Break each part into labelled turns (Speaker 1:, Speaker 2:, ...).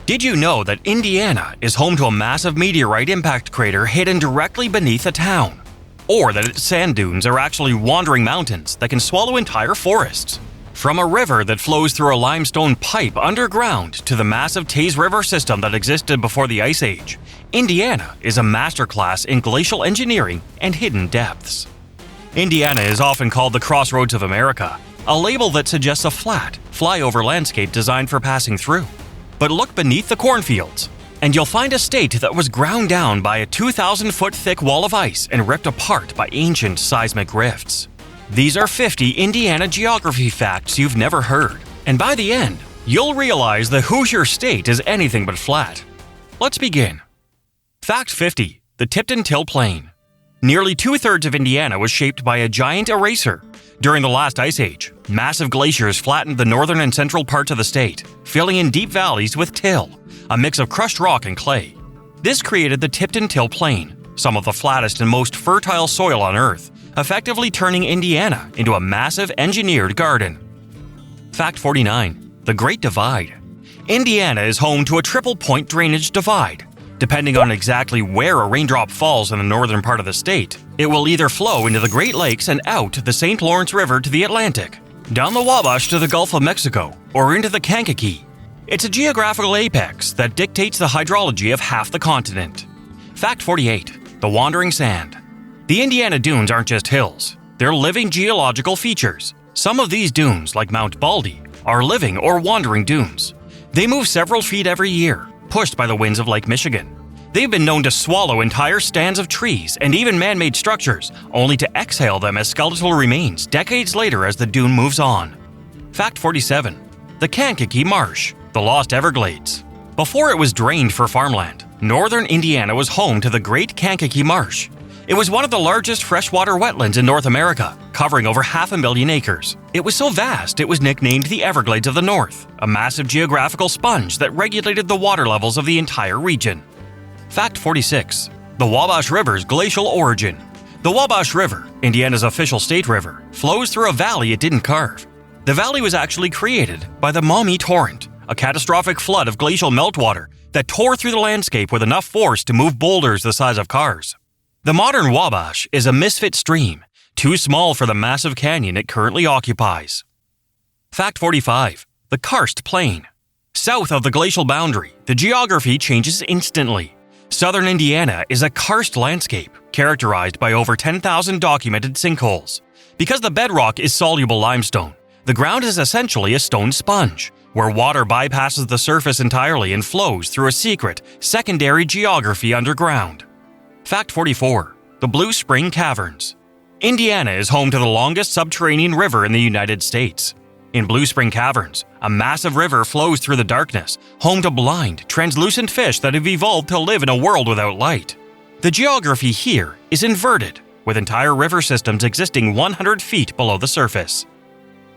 Speaker 1: Did you know that Indiana is home to a massive meteorite impact crater hidden directly beneath a town? Or that its sand dunes are actually wandering mountains that can swallow entire forests? From a river that flows through a limestone pipe underground to the massive Taze River system that existed before the Ice Age, Indiana is a masterclass in glacial engineering and hidden depths. Indiana is often called the Crossroads of America, a label that suggests a flat, flyover landscape designed for passing through. But look beneath the cornfields, and you'll find a state that was ground down by a 2,000-foot thick wall of ice and ripped apart by ancient seismic rifts. These are 50 Indiana geography facts you've never heard, and by the end, you'll realize the Hoosier State is anything but flat. Let's begin. Fact 50. The Tipton Till Plain. Nearly two-thirds of Indiana was shaped by a giant eraser. During the last ice age, massive glaciers flattened the northern and central parts of the state, filling in deep valleys with till, a mix of crushed rock and clay. This created the Tipton Till Plain, some of the flattest and most fertile soil on Earth, effectively turning Indiana into a massive engineered garden. Fact 49. The Great Divide. Indiana is home to a triple-point drainage divide. Depending on exactly where a raindrop falls in the northern part of the state, it will either flow into the Great Lakes and out the St. Lawrence River to the Atlantic, down the Wabash to the Gulf of Mexico, or into the Kankakee. It's a geographical apex that dictates the hydrology of half the continent. Fact 48. The Wandering Sand. The Indiana dunes aren't just hills, they're living geological features. Some of these dunes, like Mount Baldy, are living or wandering dunes. They move several feet every year, pushed by the winds of Lake Michigan. They've been known to swallow entire stands of trees and even man-made structures, only to exhale them as skeletal remains decades later as the dune moves on. Fact 47. The Kankakee Marsh, the Lost Everglades. Before it was drained for farmland, northern Indiana was home to the Great Kankakee Marsh. It was one of the largest freshwater wetlands in North America, covering over 500,000 acres. It was so vast it was nicknamed the Everglades of the North, a massive geographical sponge that regulated the water levels of the entire region. Fact 46. The Wabash River's glacial origin. The Wabash River, Indiana's official state river, flows through a valley it didn't carve. The valley was actually created by the Maumee Torrent, a catastrophic flood of glacial meltwater that tore through the landscape with enough force to move boulders the size of cars. The modern Wabash is a misfit stream, too small for the massive canyon it currently occupies. Fact 45. The Karst Plain. South of the glacial boundary, the geography changes instantly. Southern Indiana is a karst landscape, characterized by over 10,000 documented sinkholes. Because the bedrock is soluble limestone, the ground is essentially a stone sponge, where water bypasses the surface entirely and flows through a secret, secondary geography underground. Fact 44. The Blue Spring Caverns. Indiana is home to the longest subterranean river in the United States. In Blue Spring Caverns, a massive river flows through the darkness, home to blind, translucent fish that have evolved to live in a world without light. The geography here is inverted, with entire river systems existing 100 feet below the surface.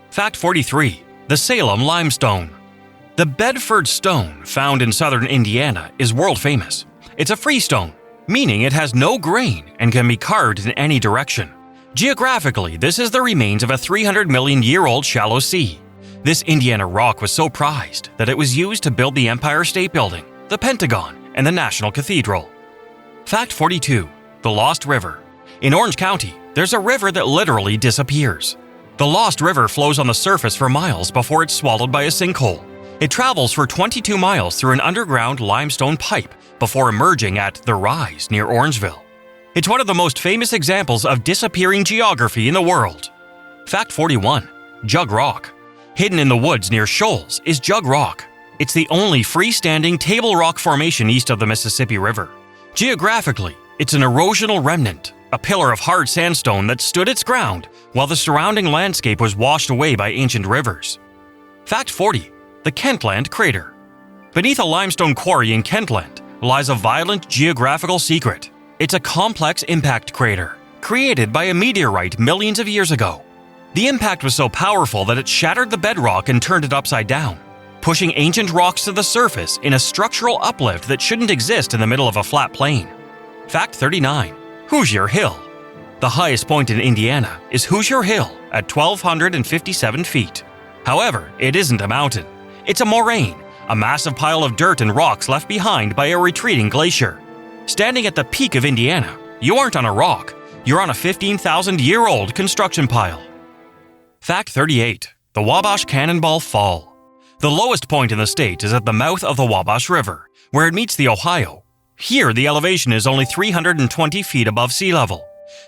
Speaker 1: Fact 43. The Salem Limestone. The Bedford Stone, found in southern Indiana, is world famous. It's a freestone, meaning it has no grain and can be carved in any direction. Geographically, this is the remains of a 300-million-year-old shallow sea. This Indiana rock was so prized that it was used to build the Empire State Building, the Pentagon, and the National Cathedral. Fact 42. The Lost River. In Orange County, there's a river that literally disappears. The Lost River flows on the surface for miles before it's swallowed by a sinkhole. It travels for 22 miles through an underground limestone pipe before emerging at The Rise near Orangeville. It's one of the most famous examples of disappearing geography in the world. Fact 41. Jug Rock. Hidden in the woods near Shoals is Jug Rock. It's the only freestanding table rock formation east of the Mississippi River. Geographically, it's an erosional remnant, a pillar of hard sandstone that stood its ground while the surrounding landscape was washed away by ancient rivers. Fact 40. The Kentland Crater. Beneath a limestone quarry in Kentland lies a violent geographical secret. It's a complex impact crater, created by a meteorite millions of years ago. The impact was so powerful that it shattered the bedrock and turned it upside down, pushing ancient rocks to the surface in a structural uplift that shouldn't exist in the middle of a flat plain. Fact 39. Hoosier Hill. The highest point in Indiana is Hoosier Hill at 1,257 feet. However, it isn't a mountain. It's a moraine, a massive pile of dirt and rocks left behind by a retreating glacier. Standing at the peak of Indiana, you aren't on a rock, you're on a 15,000-year-old construction pile. Fact 38. The Wabash Cannonball Fall. The lowest point in the state is at the mouth of the Wabash River, where it meets the Ohio. Here, the elevation is only 320 feet above sea level.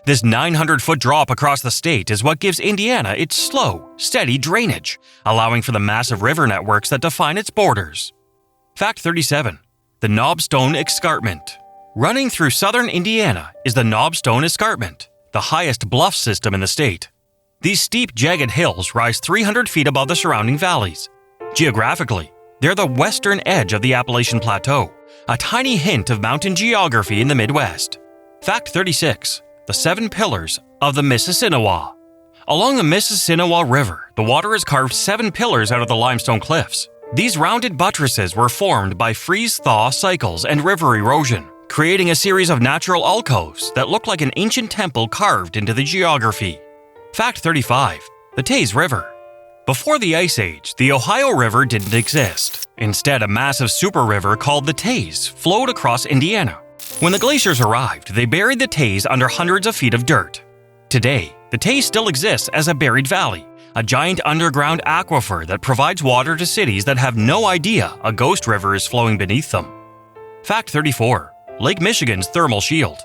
Speaker 1: This 900-foot drop across the state is what gives Indiana its slow, steady drainage, allowing for the massive river networks that define its borders. Fact 37. The Knobstone Escarpment. Running through southern Indiana is the Knobstone Escarpment, the highest bluff system in the state. These steep, jagged hills rise 300 feet above the surrounding valleys. Geographically, they're the western edge of the Appalachian Plateau, a tiny hint of mountain geography in the Midwest. Fact 36. The 7 pillars of the Mississinewa. Along the Mississinewa River, the water has carved 7 pillars out of the limestone cliffs. These rounded buttresses were formed by freeze-thaw cycles and river erosion, creating a series of natural alcoves that look like an ancient temple carved into the geography. Fact 35. The Taze River. Before the Ice Age, the Ohio River didn't exist. Instead, a massive super river called the Taze flowed across Indiana. When the glaciers arrived, they buried the Taze under hundreds of feet of dirt. Today, the Taze still exists as a buried valley, a giant underground aquifer that provides water to cities that have no idea a ghost river is flowing beneath them. Fact 34. Lake Michigan's thermal shield.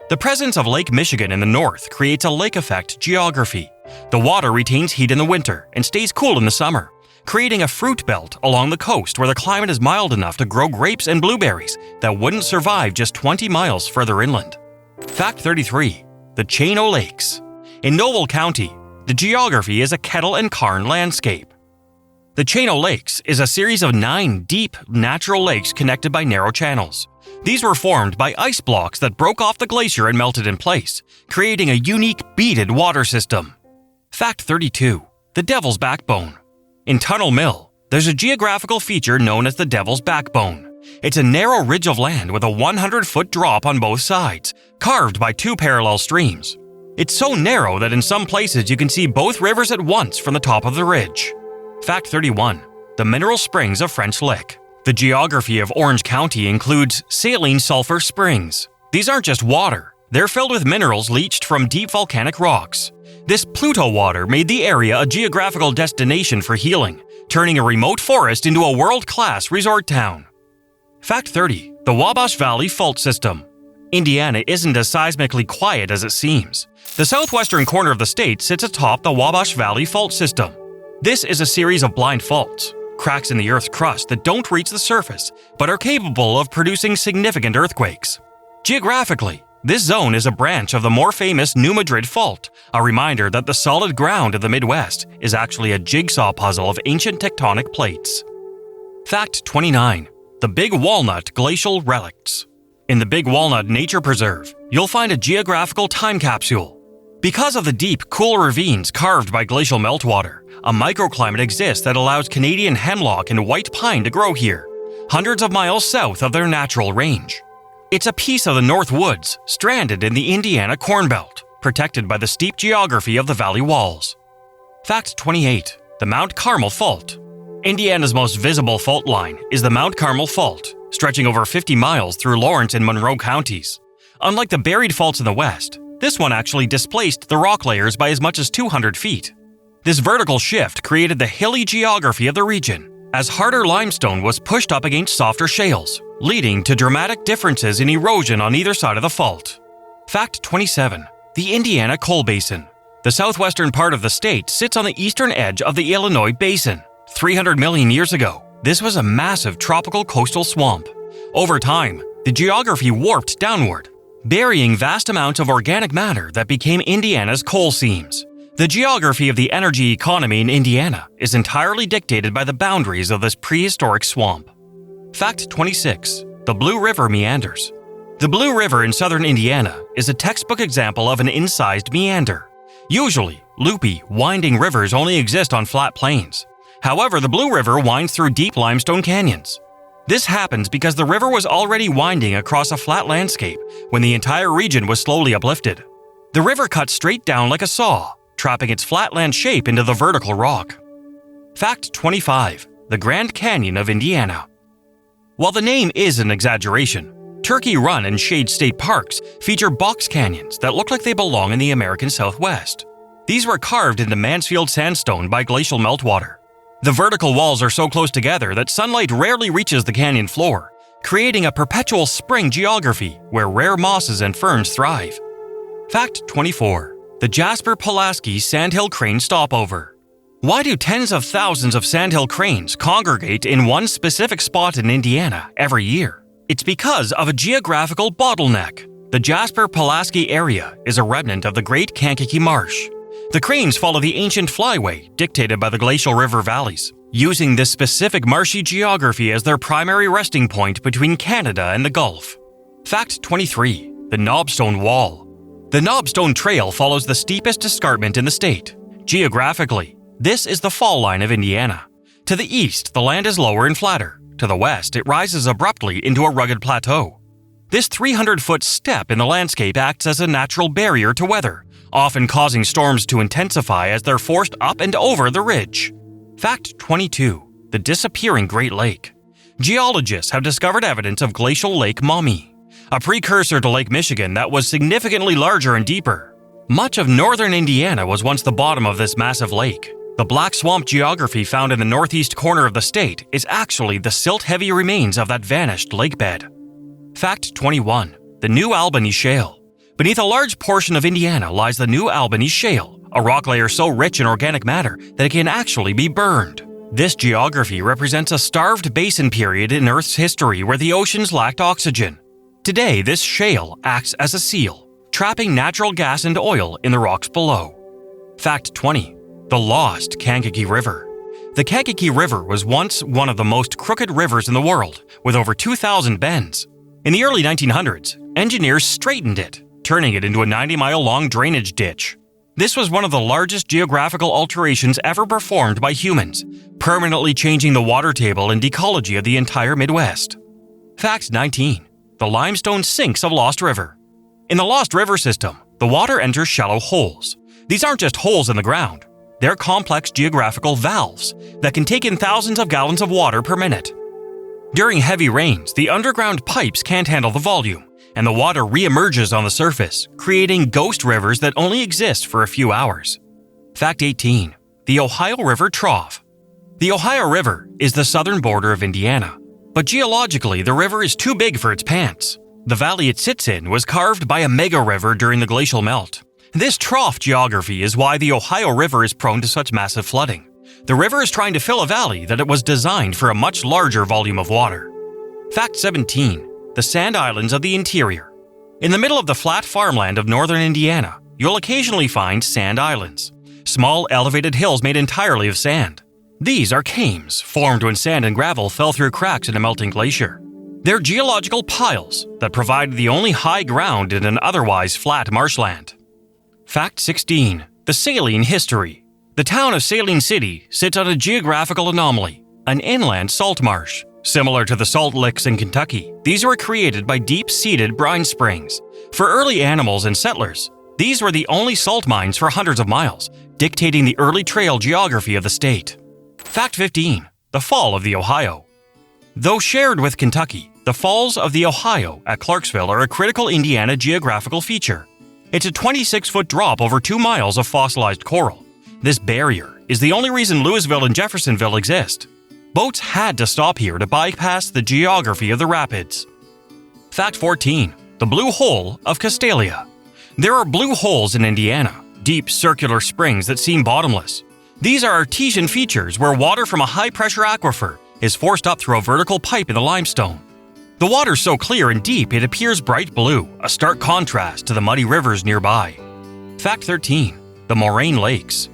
Speaker 1: The presence of Lake Michigan in the north creates a lake effect geography. The water retains heat in the winter and stays cool in the summer, creating a fruit belt along the coast where the climate is mild enough to grow grapes and blueberries that wouldn't survive just 20 miles further inland. Fact 33. The Chano Lakes. In Noble County, the geography is a kettle and cairn landscape. The Chano Lakes is a series of 9 deep, natural lakes connected by narrow channels. These were formed by ice blocks that broke off the glacier and melted in place, creating a unique beaded water system. Fact 32. The Devil's Backbone. In Tunnel Mill, there's a geographical feature known as the Devil's Backbone. It's a narrow ridge of land with a 100-foot drop on both sides, carved by 2 parallel streams. It's so narrow that in some places you can see both rivers at once from the top of the ridge. Fact 31. The Mineral Springs of French Lick. The geography of Orange County includes saline sulfur springs. These aren't just water. They're filled with minerals leached from deep volcanic rocks. This Pluto water made the area a geographical destination for healing, turning a remote forest into a world-class resort town. Fact 30. The Wabash Valley Fault System. Indiana isn't as seismically quiet as it seems. The southwestern corner of the state sits atop the Wabash Valley Fault System. This is a series of blind faults, cracks in the Earth's crust that don't reach the surface, but are capable of producing significant earthquakes. Geographically, this zone is a branch of the more famous New Madrid Fault, a reminder that the solid ground of the Midwest is actually a jigsaw puzzle of ancient tectonic plates. Fact 29. The Big Walnut Glacial Relicts. In the Big Walnut Nature Preserve, you'll find a geographical time capsule. Because of the deep, cool ravines carved by glacial meltwater, a microclimate exists that allows Canadian hemlock and white pine to grow here, hundreds of miles south of their natural range. It's a piece of the North Woods, stranded in the Indiana Corn Belt, protected by the steep geography of the valley walls. Fact 28. The Mount Carmel Fault. Indiana's most visible fault line is the Mount Carmel Fault, stretching over 50 miles through Lawrence and Monroe counties. Unlike the buried faults in the west, this one actually displaced the rock layers by as much as 200 feet. This vertical shift created the hilly geography of the region, as harder limestone was pushed up against softer shales, leading to dramatic differences in erosion on either side of the fault. Fact 27. The Indiana Coal Basin. The southwestern part of the state sits on the eastern edge of the Illinois Basin. 300 million years ago, this was a massive tropical coastal swamp. Over time, the geography warped downward, burying vast amounts of organic matter that became Indiana's coal seams. The geography of the energy economy in Indiana is entirely dictated by the boundaries of this prehistoric swamp. Fact 26. The Blue River Meanders. The Blue River in southern Indiana is a textbook example of an incised meander. Usually, loopy, winding rivers only exist on flat plains. However, the Blue River winds through deep limestone canyons. This happens because the river was already winding across a flat landscape when the entire region was slowly uplifted. The river cuts straight down like a saw, trapping its flatland shape into the vertical rock. Fact 25. The Grand Canyon of Indiana. While the name is an exaggeration, Turkey Run and Shade State Parks feature box canyons that look like they belong in the American Southwest. These were carved into Mansfield sandstone by glacial meltwater. The vertical walls are so close together that sunlight rarely reaches the canyon floor, creating a perpetual spring geography where rare mosses and ferns thrive. Fact 24. The Jasper-Pulaski Sandhill Crane Stopover. Why do tens of thousands of sandhill cranes congregate in one specific spot in Indiana every year? It's because of a geographical bottleneck. The Jasper-Pulaski area is a remnant of the Great Kankakee Marsh. The cranes follow the ancient flyway dictated by the Glacial River valleys, using this specific marshy geography as their primary resting point between Canada and the Gulf. Fact 23. The Knobstone Wall. The Knobstone Trail follows the steepest escarpment in the state. Geographically, this is the fall line of Indiana. To the east, the land is lower and flatter. To the west, it rises abruptly into a rugged plateau. This 300-foot step in the landscape acts as a natural barrier to weather, often causing storms to intensify as they're forced up and over the ridge. Fact 22. The Disappearing Great Lake. Geologists have discovered evidence of Glacial Lake Maumee, a precursor to Lake Michigan that was significantly larger and deeper. Much of northern Indiana was once the bottom of this massive lake. The black swamp geography found in the northeast corner of the state is actually the silt-heavy remains of that vanished lakebed. Fact 21. The New Albany Shale. Beneath a large portion of Indiana lies the New Albany Shale, a rock layer so rich in organic matter that it can actually be burned. This geography represents a starved basin period in Earth's history where the oceans lacked oxygen. Today, this shale acts as a seal, trapping natural gas and oil in the rocks below. Fact 20. The Lost Kankakee River. The Kankakee River was once one of the most crooked rivers in the world, with over 2,000 bends. In the early 1900s, engineers straightened it, turning it into a 90-mile-long drainage ditch. This was one of the largest geographical alterations ever performed by humans, permanently changing the water table and ecology of the entire Midwest. Fact 19. The limestone sinks of Lost River. In the Lost River system, the water enters shallow holes. These aren't just holes in the ground. They're complex geographical valves that can take in thousands of gallons of water per minute. During heavy rains, the underground pipes can't handle the volume, and the water re-emerges on the surface, creating ghost rivers that only exist for a few hours. Fact 18. The Ohio River Trough. The Ohio River is the southern border of Indiana, but geologically the river is too big for its pants. The valley it sits in was carved by a mega river during the glacial melt. This trough geography is why the Ohio River is prone to such massive flooding. The river is trying to fill a valley that it was designed for a much larger volume of water. Fact 17. The Sand Islands of the Interior. In the middle of the flat farmland of northern Indiana, you'll occasionally find sand islands, small elevated hills made entirely of sand. These are kames, formed when sand and gravel fell through cracks in a melting glacier. They're geological piles that provide the only high ground in an otherwise flat marshland. Fact 16. The Saline History. The town of Saline City sits on a geographical anomaly, an inland salt marsh. Similar to the salt licks in Kentucky, these were created by deep-seated brine springs. For early animals and settlers, these were the only salt mines for hundreds of miles, dictating the early trail geography of the state. Fact 15. The Fall of the Ohio. Though shared with Kentucky, the Falls of the Ohio at Clarksville are a critical Indiana geographical feature. It's a 26-foot drop over 2 miles of fossilized coral. This barrier is the only reason Louisville and Jeffersonville exist. Boats had to stop here to bypass the geography of the rapids. Fact 14. The Blue Hole of Castalia. There are blue holes in Indiana, deep circular springs that seem bottomless. These are artesian features where water from a high-pressure aquifer is forced up through a vertical pipe in the limestone. The water's so clear and deep it appears bright blue, a stark contrast to the muddy rivers nearby. Fact 13. The Moraine Lakes.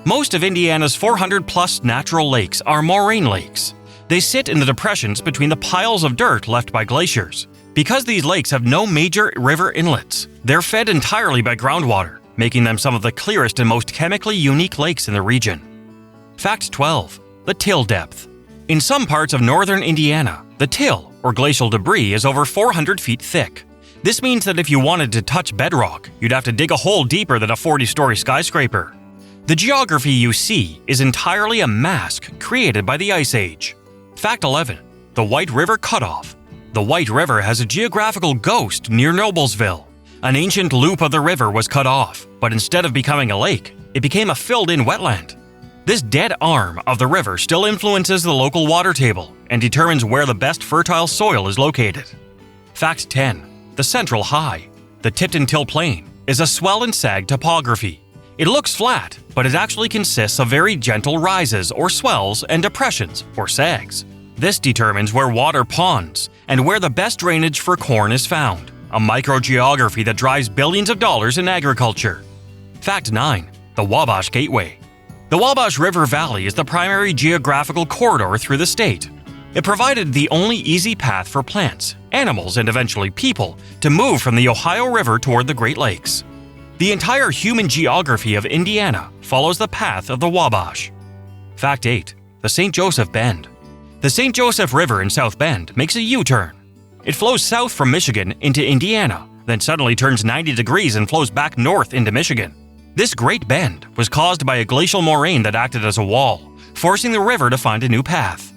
Speaker 1: Most of Indiana's 400-plus natural lakes are moraine lakes. They sit in the depressions between the piles of dirt left by glaciers. Because these lakes have no major river inlets, they're fed entirely by groundwater, making them some of the clearest and most chemically unique lakes in the region. Fact 12. The Till Depth. In some parts of northern Indiana, the till, or glacial debris, is over 400 feet thick. This means that if you wanted to touch bedrock, you'd have to dig a hole deeper than a 40-story skyscraper. The geography you see is entirely a mask created by the Ice Age. Fact 11. The White River Cutoff. The White River has a geographical ghost near Noblesville. An ancient loop of the river was cut off, but instead of becoming a lake, it became a filled-in wetland. This dead arm of the river still influences the local water table and determines where the best fertile soil is located. Fact 10. The Central High. The Tipton Till Plain is a swell and sag topography. It looks flat, but it actually consists of very gentle rises or swells and depressions or sags. This determines where water ponds and where the best drainage for corn is found, a microgeography that drives billions of dollars in agriculture. Fact 9. The Wabash Gateway. The Wabash River Valley is the primary geographical corridor through the state. It provided the only easy path for plants, animals, and eventually people to move from the Ohio River toward the Great Lakes. The entire human geography of Indiana follows the path of the Wabash. Fact 8. The St. Joseph Bend. The St. Joseph River in South Bend makes a U-turn. It flows south from Michigan into Indiana, then suddenly turns 90 degrees and flows back north into Michigan. This great bend was caused by a glacial moraine that acted as a wall, forcing the river to find a new path.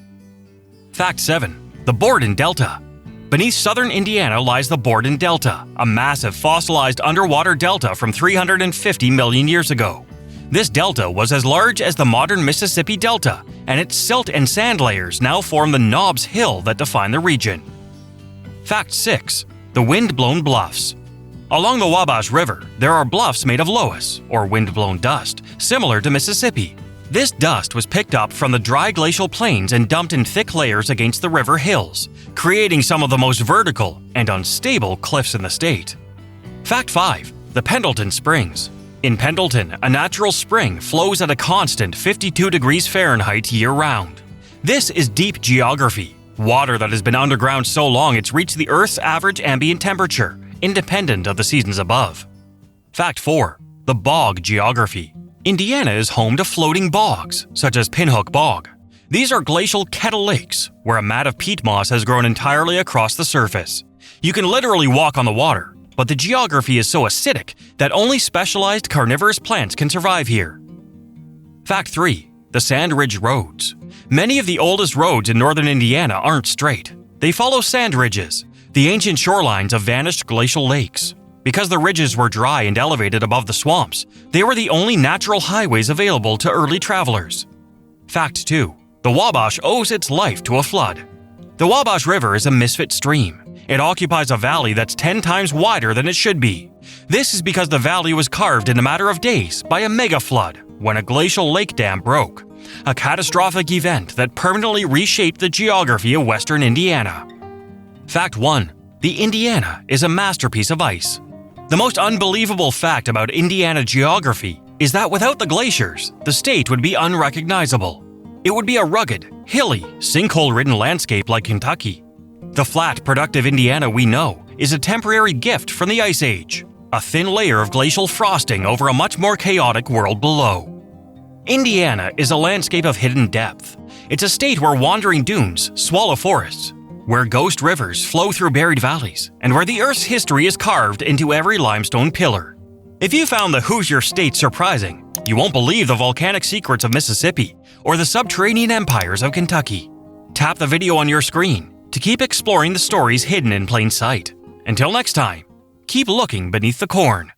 Speaker 1: Fact 7. The Borden Delta. Beneath southern Indiana lies the Borden Delta, a massive fossilized underwater delta from 350 million years ago. This delta was as large as the modern Mississippi Delta, and its silt and sand layers now form the Knobs Hill that define the region. Fact 6. The Wind-Blown Bluffs. Along the Wabash River, there are bluffs made of loess, or wind-blown dust, similar to Mississippi. This dust was picked up from the dry glacial plains and dumped in thick layers against the river hills, creating some of the most vertical and unstable cliffs in the state. Fact 5. The Pendleton Springs. In Pendleton, a natural spring flows at a constant 52 degrees Fahrenheit year-round. This is deep geography, water that has been underground so long it's reached the Earth's average ambient temperature, independent of the seasons above. Fact 4. The Bog Geography. Indiana is home to floating bogs, such as Pinhook Bog. These are glacial kettle lakes, where a mat of peat moss has grown entirely across the surface. You can literally walk on the water, but the geography is so acidic that only specialized carnivorous plants can survive here. Fact 3. The Sand Ridge Roads. Many of the oldest roads in northern Indiana aren't straight. They follow sand ridges, the ancient shorelines of vanished glacial lakes. Because the ridges were dry and elevated above the swamps, they were the only natural highways available to early travelers. Fact 2. The Wabash owes its life to a flood. The Wabash River is a misfit stream. It occupies a valley that's 10 times wider than it should be. This is because the valley was carved in a matter of days by a mega flood when a glacial lake dam broke, a catastrophic event that permanently reshaped the geography of western Indiana. Fact 1. The Indiana is a masterpiece of ice. The most unbelievable fact about Indiana geography is that without the glaciers, the state would be unrecognizable. It would be a rugged, hilly, sinkhole-ridden landscape like Kentucky. The flat, productive Indiana we know is a temporary gift from the Ice Age, a thin layer of glacial frosting over a much more chaotic world below. Indiana is a landscape of hidden depth. It's a state where wandering dunes swallow forests, where ghost rivers flow through buried valleys, and where the Earth's history is carved into every limestone pillar. If you found the Hoosier State surprising, you won't believe the volcanic secrets of Mississippi or the subterranean empires of Kentucky. Tap the video on your screen to keep exploring the stories hidden in plain sight. Until next time, keep looking beneath the corn.